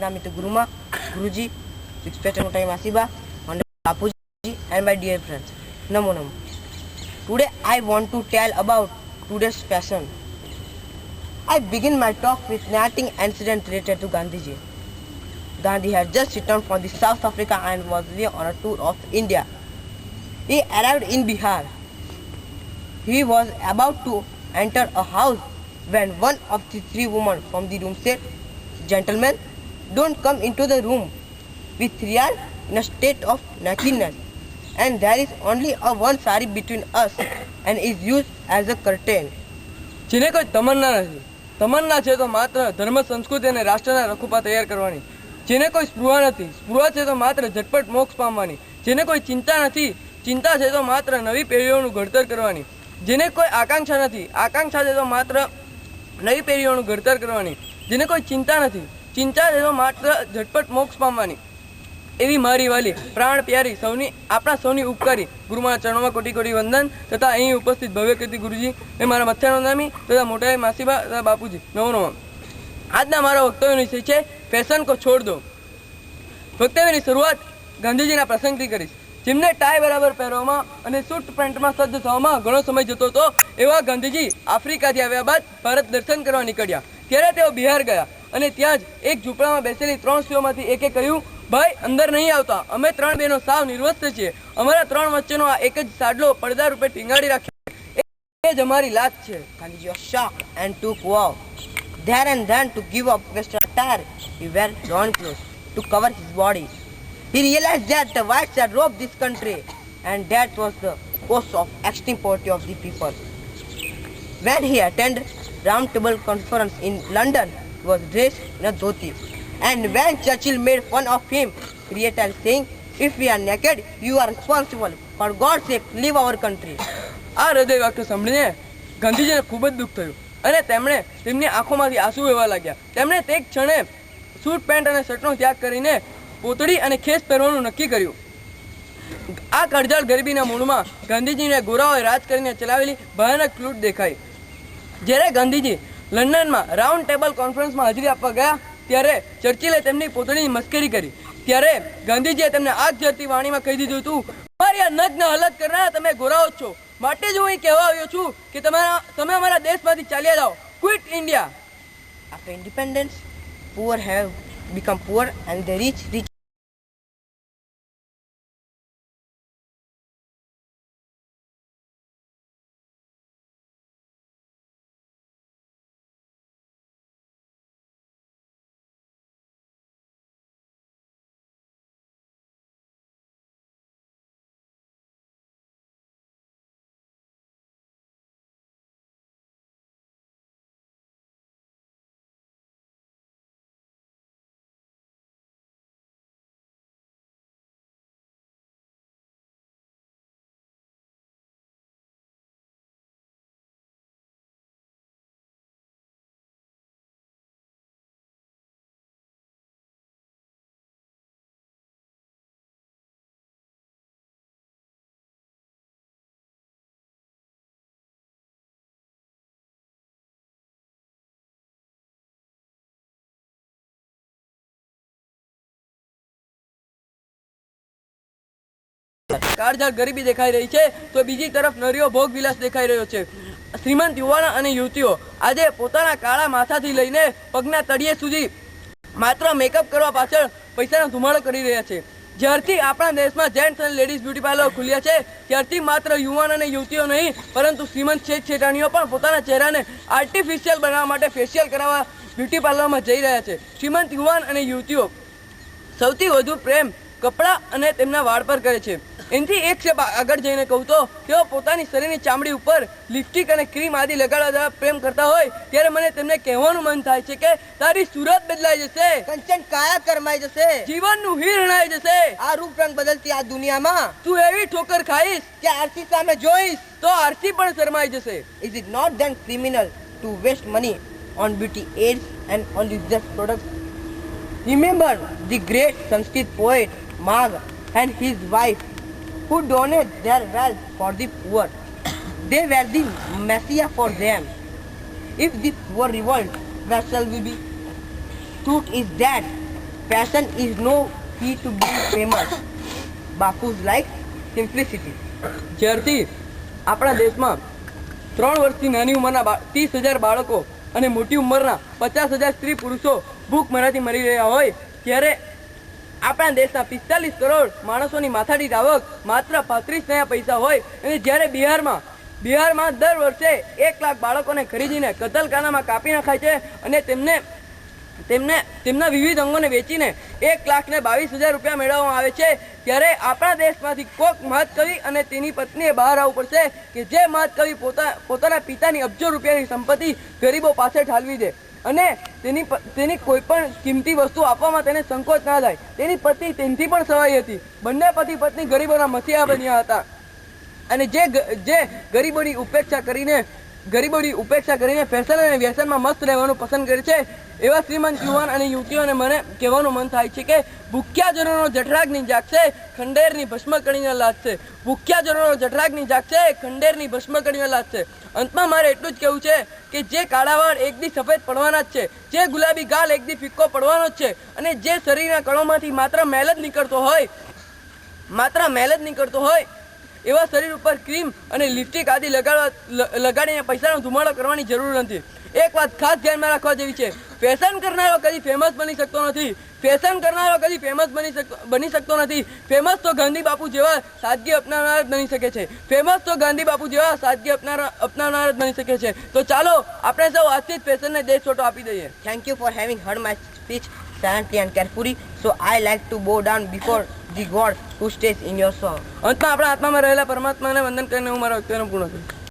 Nandamita Guruma, Guruji, respected Mutai Masiba, Honorable Bapuji, and my dear friends. Namo Namo. Today I want to tell about today's fashion. I begin my talk with nothing incident related to Gandhiji. Gandhi had just returned from the South Africa and was on a tour of India. He arrived in Bihar. He was about to enter a house when one of the three women from the room said, "Gentlemen, don't come into the room. We three are in a state of nakedness, and there is only a one sari between us and is used as a curtain." જેને કોઈ તમન્ના નથી, તમન્ના છે તો માત્ર ધર્મ સંસ્કૃતિ અને રાષ્ટ્રના રખુપા તૈયાર કરવાની. જેને કોઈ સ્પૃહા નથી, સ્પૃહા છે તો માત્ર ઝટપટ મોક્ષ પામવાની. જેને કોઈ ચિંતા નથી, ચિંતા છે તો માત્ર નવી પેઢીઓનું ઘડતર કરવાની. જેને કોઈ આકાંક્ષા નથી, આકાંક્ષા છે તો માત્ર નવી પેઢીઓનું ઘડતર કરવાની. જેને કોઈ ચિંતા નથી, ચિંતા છે તો માત્ર ઝટપટ મોક્ષ પામવાની. એવી મારી વાલી પ્રાણ પ્યારી સૌની આપણા સૌની ઉપકારી ગુરુમાના ચરણોમાં કોટી કોટી વંદન તથા અહીં ઉપસ્થિત ભવ્ય કીર્તિ ગુરુજી એ મારા મથ્યાનો નામી તથા મોટા માસીબા તથા બાપુજી નવો નવો. આજના મારા વક્તવ્યનો વિષય છે ફેશન કો છોડ દો. વક્તવ્યની શરૂઆત ગાંધીજીના પ્રસંગથી કરીશ. જેમને ટાઈ બરાબર પહેરવામાં અને સૂટ પેન્ટમાં સજ્જ થવામાં ઘણો સમય જતો હતો એવા ગાંધીજી આફ્રિકાથી આવ્યા બાદ ભારત દર્શન કરવા નીકળ્યા. ત્યારે તેઓ બિહાર ગયા અને ત્યાં જ એક ઝૂંપડામાં બેસેલી 3 સ્ત્રીઓમાંથી એકે કહ્યું, "ભાઈ, અંદર નહીં આવતા. અમે 3 બહેનો સાવ નિર્વસ્ત્ર છીએ. અમારા 3 વચ્ચેનો આ એક જ સાડલો પડદા રૂપે ટીંગાડી રાખ્યો. એ જ અમારી લાત છે." Gandhiji was shocked and took vow there and then to give up Western attire. He wore brown clothes to cover his body. He realized that the whites had robbed this country, and that was the cause of extreme poverty of the people. When he attended Round Table Conference in London, he was dressed in a dhoti. And when Churchill made fun of him, created saying, "If we are naked, you are responsible. For God's sake, leave our country." આ હૃદય વાક્ય સાંભળીને ગાંધીજીને ખૂબ જ દુઃખ થયું અને તેમણે તેમની આંખોમાંથી આંસુ વહેવા લાગ્યા. તેમણે તે ક્ષણે સૂટ પેન્ટ અને શર્ટનો ત્યાગ કરીને પોતળી અને ખેસ પહેરવાનું નક્કી કર્યું. આ કડજાળ ગરીબીના મૂળમાં ગાંધીજીને ગોરાઓએ રાજ કરીને ચલાવેલી ભયાનક લૂંટ દેખાઈ. જ્યારે ગાંધીજી લંડનમાં રાઉન્ડ ટેબલ કોન્ફરન્સમાં હાજરી આપવા ગયા ત્યારે ચર્ચિલે તેમની પોતાની મસ્કરી કરી. ત્યારે ગાંધીજીએ તેમને આગ ઝરતી વાણીમાં કહી દીધું હતું, "મારી આ નગ્ન હાલત કરનારા તમે ગોરાઓ છો. માટે જ હું અહીં કહેવા આવ્યો છું કે તમે અમારા દેશમાંથી ચાલ્યા જાઓ. Quit India." After independence, poor have become poor and the rich rich. કાળઝાળ ગરીબી દેખાઈ રહી છે તો બીજી તરફ નરીઓ ભોગ વિલાસ દેખાઈ રહ્યો છે. શ્રીમંત યુવાનો અને યુવતીઓ આજે પોતાના કાળા માથાથી લઈને પગના તળિયે સુધી માત્ર મેકઅપ કરવા પાછળ પૈસાનો ધુમાડો કરી રહ્યા છે. જ્યારથી આપણા દેશમાં જેન્ટ્સ અને લેડીઝ બ્યુટી પાર્લર ખુલ્યા છે ત્યારથી માત્ર યુવાન અને યુવતીઓ નહીં પરંતુ શ્રીમંત શેઠ-શેઠાણીઓ પણ પોતાના ચહેરાને આર્ટિફિશિયલ બનાવવા માટે ફેશિયલ કરાવવા બ્યુટી પાર્લરમાં જઈ રહ્યા છે. શ્રીમંત યુવાન અને યુવતીઓ સૌથી વધુ પ્રેમ કપડાં અને તેમના વાળ પર કરે છે. એનાથી એક સ્ટેપ આગળ જઈને કહું તો તેઓ પોતાની શરીરની ચામડી ઉપર લિપસ્ટિક અને ક્રીમ આદિ લગાડવા પ્રેમ કરતા હોય ત્યારે મને તેમને કહેવાનું મન થાય છે કે તારી સુરત બદલાઈ જશે, કંચન કાયા કરમાઈ જશે, જીવનનું હિરણાઈ જશે. આ રૂપ રંગ બદલતી આ દુનિયામાં તું એવી ઠોકર ખાઈશ કે આરતી સામે જોઈશ તો આરતી પણ શરમાઈ જશે. Is it not then criminal to waste money on beauty aids and on useless products? Remember the great Sanskrit poet Magh and his wife who donate their wealth for the poor. They were the messiah for them. If the poor revolt, where shall we be? Truth is that Fashion is no key to being famous. Bapu's like simplicity. જ્યારથી આપણા દેશમાં 3 વર્ષથી નાની ઉંમરના 30,000 બાળકો અને મોટી ઉંમરના 50,000 સ્ત્રી પુરુષો ભૂખમરાથી મરી રહ્યા હોય ત્યારે આપણા દેશના 45 કરોડ માણસોની માથાદીઠ આવક માત્ર 35 નયા પૈસા હોય અને જ્યારે બિહારમાં દર વર્ષે 1 લાખ બાળકોને ખરીદીને કતલખાનામાં કાપી નખાય છે અને તેમના વિવિધ અંગોને વેચીને 1,22,000 રૂપિયા મેળવવામાં આવે છે ત્યારે આપણા દેશમાંથી કોક મહાકવિ અને તેની પત્નીએ બહાર આવવું પડશે કે જે મહાકવિ પોતાના પિતાની અબજો રૂપિયાની સંપત્તિ ગરીબો પાસે ઠાલવી દે અને તેની કોઈ પણ કિંમતી વસ્તુ આપવામાં તેને સંકોચ ના થાય. તેની પત્ની તેનથી પણ સવાઈ હતી. બંને પતિ પત્ની ગરીબોના મસીહા બન્યા હતા અને જે ગરીબોની ઉપેક્ષા કરીને ફેશન અને વ્યસનમાં મસ્ત રહેવાનું પસંદ કરે છે એવા શ્રીમંત યુવાન અને યુવતીઓને મને કહેવાનું મન થાય છે કે ભૂખ્યા જનોનો જઠરાગ્નિ જાગશે, ખંડેરની ભસ્મ કરીને લાગશે. ભૂખ્યા જનોનો જઠરાગ્નિ જાગશે, ખંડેરની ભસ્મ કરીને લાગશે. અંતમાં મારે એટલું જ કહેવું છે કે જે કાળા વાળ એક દી સફેદ પડવાના જ છે, જે ગુલાબી ગાલ એક દી ફિક્કો પડવાનો જ છે અને જે શરીરના કણોમાંથી માત્ર મેલ જ નીકળતો હોય એવા શરીર ઉપર ક્રીમ અને લિપસ્ટિક આદિ લગાડીને પૈસાનો ધુમાડો કરવાની જરૂર નથી. એક વાત ખાસ ધ્યાનમાં રાખવા જેવી છે, ફેશન કરનારો કદી ફેમસ બની શકતો નથી. ફેમસ તો ગાંધી બાપુ જેવા સાદગી અપનાવનાર જ બની શકે છે. તો ચાલો આપણે સૌ આજથી જ ફેશનને દેશ છોટો આપી દઈએ. Thank you for having heard my speech silently and carefully. So I like to bow down before the God who stays in your soul. અંતમાં આપણા આત્મામાં રહેલા પરમાત્માને વંદન કરીને હું મારા વક્તવ્યને પૂર્ણ કરું.